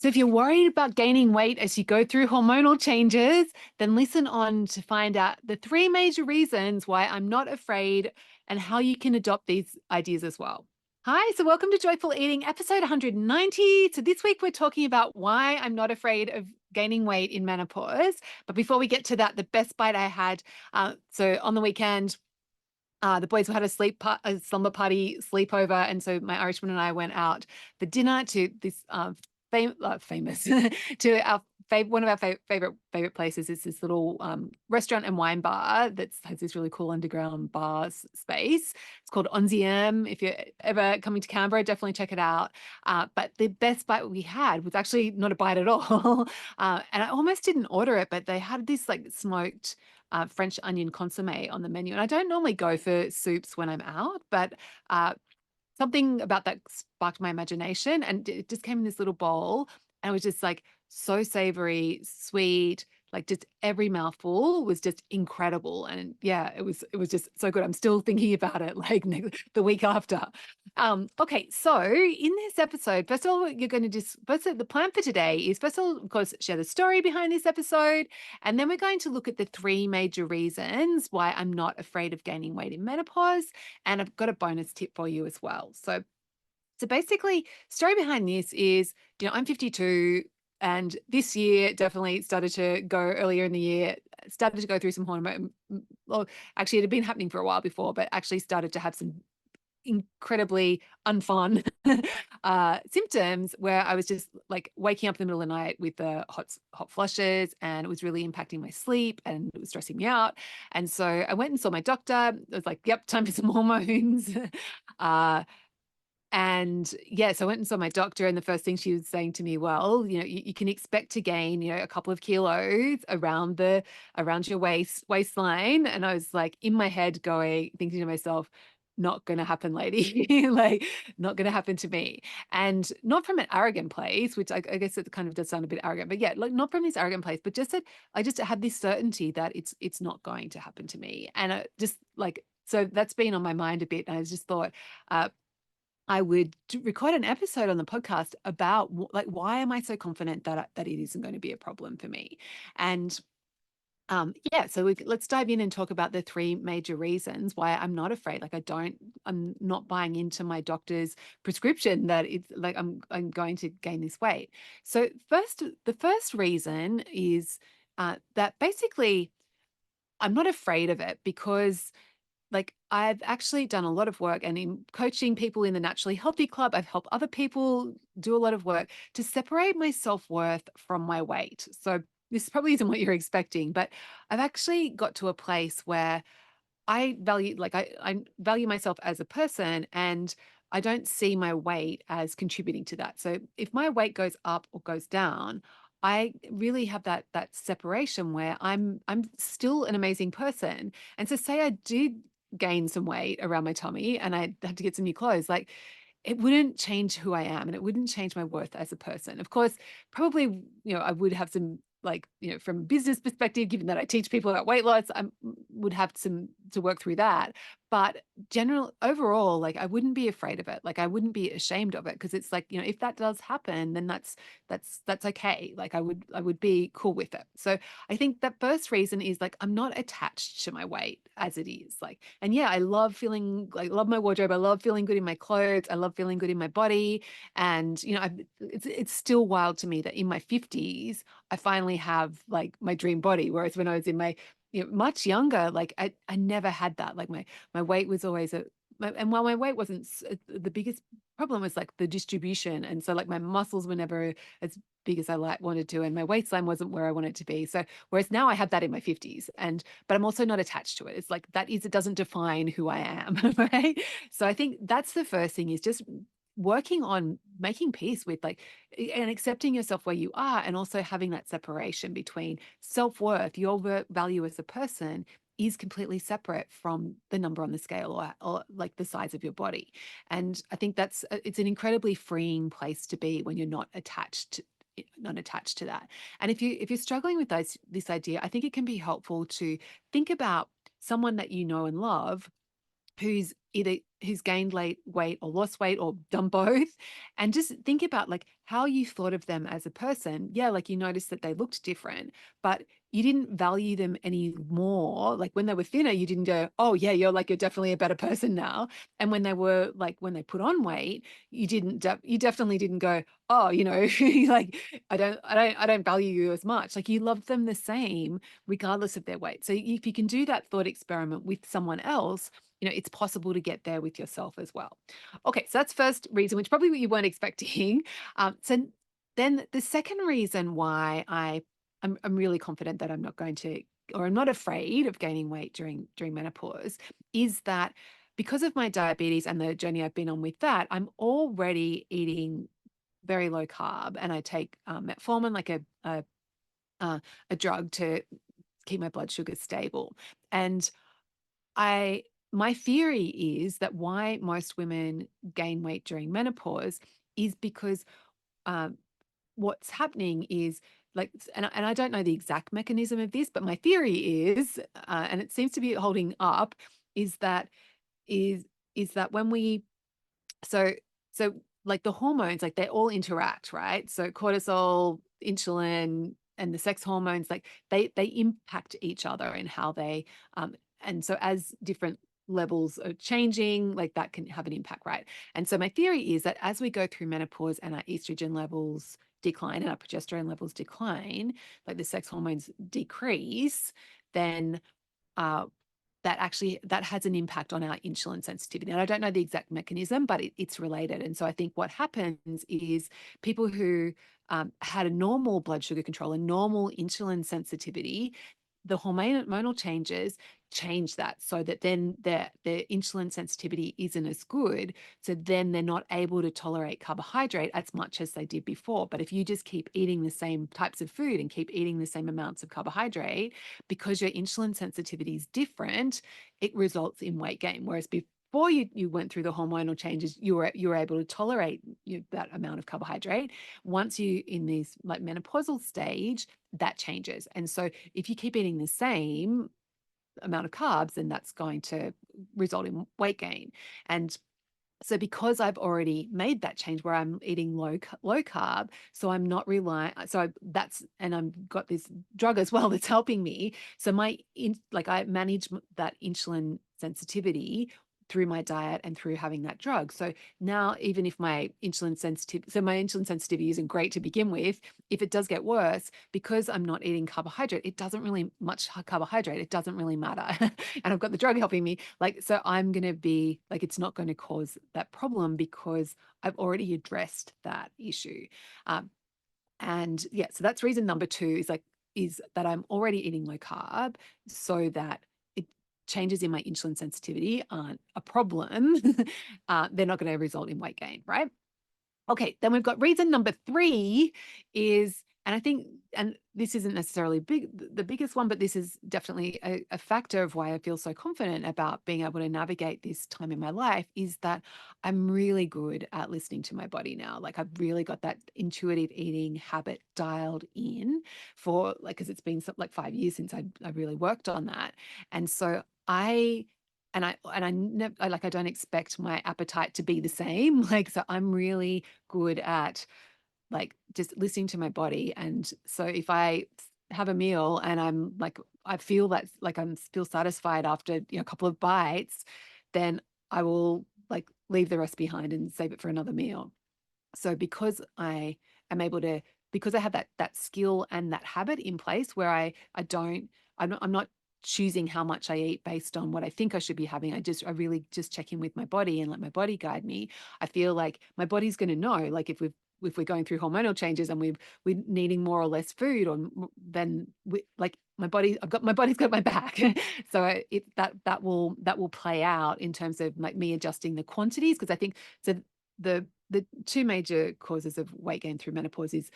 So if you're worried about gaining weight as you go through hormonal changes, then listen on to find out the three major reasons why I'm not afraid and how you can adopt these ideas as well. Hi, so welcome to Joyful Eating, episode 190. So this week we're talking about why I'm not afraid of gaining weight in menopause. But before we get to that, the best bite I had, so on the weekend, the boys had a slumber party sleepover, and so my Irishman and I went out for dinner to this famous to our one of our favorite places is this little restaurant and wine bar that has this really cool underground bar space. It's called Onziem. If you're ever coming to Canberra, definitely check it out. But the best bite we had was actually not a bite at all, and I almost didn't order it, but they had this like smoked French onion consomme on the menu. And I don't normally go for soups when I'm out, but something about that sparked my imagination. And it just came in this little bowl. And it was just like so savory, sweet, like just every mouthful was just incredible. And yeah, it was just so good. I'm still thinking about it like the week after. Okay, so in this episode, first of all, you're going to the plan for today is first of all, of course, share the story behind this episode. And then we're going to look at the three major reasons why I'm not afraid of gaining weight in menopause. And I've got a bonus tip for you as well. So basically, story behind this is, I'm 52, and this year definitely started to go earlier in the year, started to go through some hormone. Well, actually, it had been happening for a while before, but actually started to have some incredibly unfun symptoms where I was just like waking up in the middle of the night with the hot flushes, and it was really impacting my sleep and it was stressing me out. And so I went and saw my doctor. I was like, yep, time for some hormones. uh, and yes, I went and saw my doctor, and the first thing she was saying to me, well, you can expect to gain, a couple of kilos around your waistline. And I was like in my head thinking to myself, not gonna happen, lady. Like, not gonna happen to me. And not from an arrogant place, which I guess it kind of does sound a bit arrogant, but yeah, like not from this arrogant place, but just that I just had this certainty that it's not going to happen to me. And just like, so that's been on my mind a bit. And I just thought, I would record an episode on the podcast about like, why am I so confident that it isn't going to be a problem for me? And yeah, so let's dive in and talk about the three major reasons why I'm not afraid. Like, I'm not buying into my doctor's prescription that it's like I'm going to gain this weight. So the first reason is that basically I'm not afraid of it because like I've actually done a lot of work, and in coaching people in the Naturally Healthy Club, I've helped other people do a lot of work to separate my self-worth from my weight. So this probably isn't what you're expecting, but I've actually got to a place where I value myself as a person, and I don't see my weight as contributing to that. So if my weight goes up or goes down, I really have that separation where I'm still an amazing person. And so say I did gain some weight around my tummy and I had to get some new clothes, like it wouldn't change who I am and it wouldn't change my worth as a person. Of course, probably, I would have some like, from a business perspective, given that I teach people about weight loss, I would have some to work through that. But overall, like I wouldn't be afraid of it. Like I wouldn't be ashamed of it because it's like, if that does happen, then that's okay. Like I would be cool with it. So I think that first reason is like I'm not attached to my weight as it is. Like, and yeah, I love feeling like love my wardrobe. I love feeling good in my clothes. I love feeling good in my body. And it's still wild to me that in my 50s, I finally have like my dream body. Whereas when I was in my much younger, like I never had that. Like my weight was always and while my weight wasn't the biggest problem was like the distribution. And so like my muscles were never as big as I wanted to, and my waistline wasn't where I wanted to be. So whereas now I have that in my 50s, but I'm also not attached to it. It's like it doesn't define who I am, right? So I think that's the first thing is just working on making peace with like and accepting yourself where you are, and also having that separation between self-worth, your value as a person is completely separate from the number on the scale or like the size of your body. And I think it's an incredibly freeing place to be when you're not attached to that. And if you're struggling with this idea, I think it can be helpful to think about someone that you know and love who's gained weight or lost weight or done both, and just think about like how you thought of them as a person. Yeah, like you noticed that they looked different, but you didn't value them anymore. Like when they were thinner, you didn't go, oh yeah, you're definitely a better person now. And when they were like, when they put on weight, you definitely didn't go, oh, like I don't value you as much. Like you loved them the same regardless of their weight. So if you can do that thought experiment with someone else, it's possible to get there with yourself as well. Okay, so that's first reason, which probably what you weren't expecting. So then the second reason why I'm really confident that I'm not going to, or I'm not afraid of gaining weight during menopause, is that because of my diabetes and the journey I've been on with that, I'm already eating very low carb, and I take metformin, like a drug to keep my blood sugar stable. And I my theory is that why most women gain weight during menopause is because um, what's happening is like, and I don't know the exact mechanism of this, but my theory is, and it seems to be holding up, is that is is that when we so so like the hormones, like they all interact, right? So cortisol, insulin, and the sex hormones, like they impact each other and how they and so as different levels are changing, like that can have an impact, right? And so my theory is that as we go through menopause and our estrogen levels decline and our progesterone levels decline, like the sex hormones decrease, then uh, that has an impact on our insulin sensitivity. And I don't know the exact mechanism, but it's related. And so I think what happens is people who had a normal blood sugar control, a normal insulin sensitivity, the hormonal changes change that so that then their insulin sensitivity isn't as good. So then they're not able to tolerate carbohydrate as much as they did before. But if you just keep eating the same types of food and keep eating the same amounts of carbohydrate, because your insulin sensitivity is different, it results in weight gain. Whereas before you went through the hormonal changes, you were able to tolerate that amount of carbohydrate. Once you in this like menopausal stage, that changes. And so if you keep eating the same amount of carbs, then that's going to result in weight gain. And so because I've already made that change where I'm eating low carb, so I'm not relying. And I've got this drug as well that's helping me. So I manage that insulin sensitivity through my diet and through having that drug. So now even if my insulin sensitivity isn't great to begin with, if it does get worse, because I'm not eating carbohydrate, it doesn't really much carbohydrate, it doesn't really matter. And I've got the drug helping me. Like, so I'm going to be like, it's not going to cause that problem because I've already addressed that issue. Um, and yeah, so that's reason number two is that I'm already eating low carb so that it changes in my insulin sensitivity aren't a problem. They're not going to result in weight gain, right? Okay, then we've got reason number three is, and I think, and this isn't necessarily the biggest one, but this is definitely a factor of why I feel so confident about being able to navigate this time in my life, is that I'm really good at listening to my body now. Like I've really got that intuitive eating habit dialed in for like, because it's been like 5 years since I really worked on that. And so I don't expect my appetite to be the same. Like, so I'm really good at like just listening to my body. And so if I have a meal and I'm like, I feel that like I'm still satisfied after, a couple of bites, then I will like leave the rest behind and save it for another meal. So because I have that skill and that habit in place where I'm not choosing how much I eat based on what I think I should be having. I really just check in with my body and let my body guide me. I feel like my body's going to know, like if we're going through hormonal changes and we're needing more or less food, or then like my body's got my back. So that will play out in terms of like me adjusting the quantities, because I think so. The two major causes of weight gain through menopause is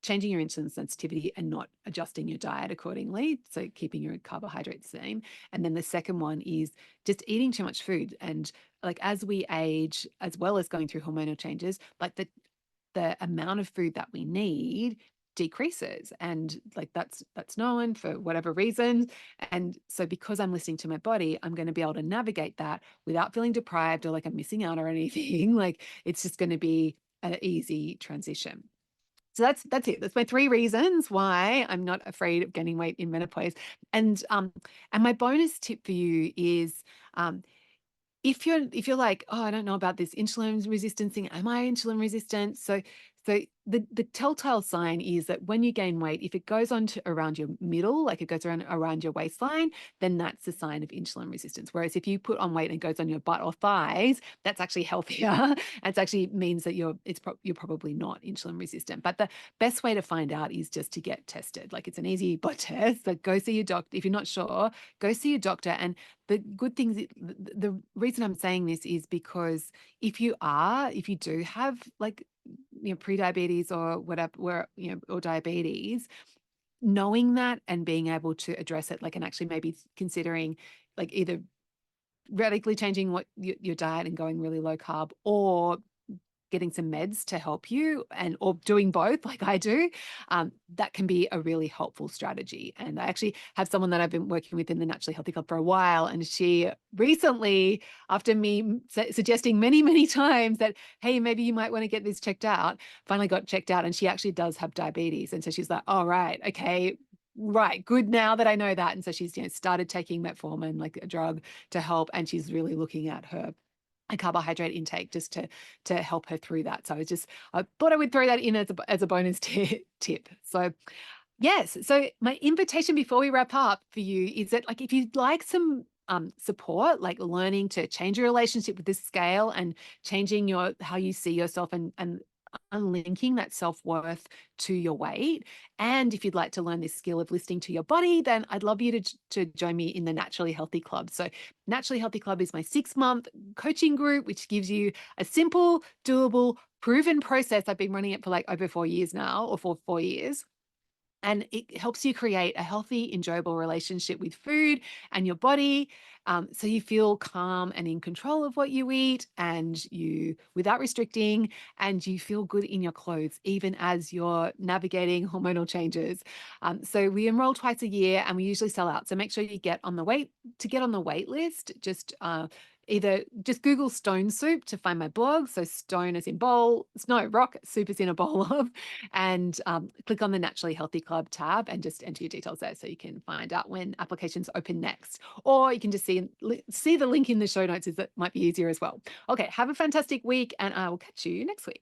changing your insulin sensitivity and not adjusting your diet accordingly, so keeping your carbohydrates the same. And then the second one is just eating too much food. And like as we age, as well as going through hormonal changes, like the amount of food that we need decreases, and like that's known for whatever reason. And so because I'm listening to my body, I'm going to be able to navigate that without feeling deprived or like I'm missing out or anything. Like it's just going to be an easy transition. So that's it. That's my three reasons why I'm not afraid of gaining weight in menopause. And my bonus tip for you is um, if you're like, oh, I don't know about this insulin resistance thing. Am I insulin resistant? So the telltale sign is that when you gain weight, if it goes on to around your middle, like it goes around your waistline, then that's a sign of insulin resistance. Whereas if you put on weight and it goes on your butt or thighs, that's actually healthier. It actually means that you're probably not insulin resistant. But the best way to find out is just to get tested. Like it's an easy blood test. So go see your doctor. If you're not sure, go see your doctor. And the good things, the reason I'm saying this is because if you do have like, pre-diabetes or whatever, or diabetes, knowing that and being able to address it, like, and actually maybe considering like either radically changing what your diet and going really low carb, or getting some meds to help you, and or doing both like I do, that can be a really helpful strategy. And I actually have someone that I've been working with in the Naturally Healthy Club for a while, and she recently, after me suggesting many, many times that, hey, maybe you might want to get this checked out, finally got checked out, and she actually does have diabetes. And so she's like, all right, okay, right, good, now that I know that. And so she's started taking metformin, like a drug, to help, and she's really looking at her a carbohydrate intake just to help her through that. So I thought I would throw that in as a bonus tip. So yes, so my invitation before we wrap up for you is that, like, if you'd like some support, like learning to change your relationship with this scale and changing your how you see yourself, and unlinking that self-worth to your weight. And if you'd like to learn this skill of listening to your body, then I'd love you to join me in the Naturally Healthy Club. So Naturally Healthy Club is my 6-month coaching group, which gives you a simple, doable, proven process. I've been running it for like over 4 years now, or for 4 years. And it helps you create a healthy, enjoyable relationship with food and your body, so you feel calm and in control of what you eat, and you, without restricting, and you feel good in your clothes, even as you're navigating hormonal changes. So we enroll twice a year, and we usually sell out. So make sure you get on the wait list. Either just Google stone soup to find my blog. So stone as in bowl, no, rock, soup as in a bowl of, and click on the Naturally Healthy Club tab and just enter your details there so you can find out when applications open next. Or you can just see the link in the show notes, that might be easier as well. Okay, have a fantastic week, and I will catch you next week.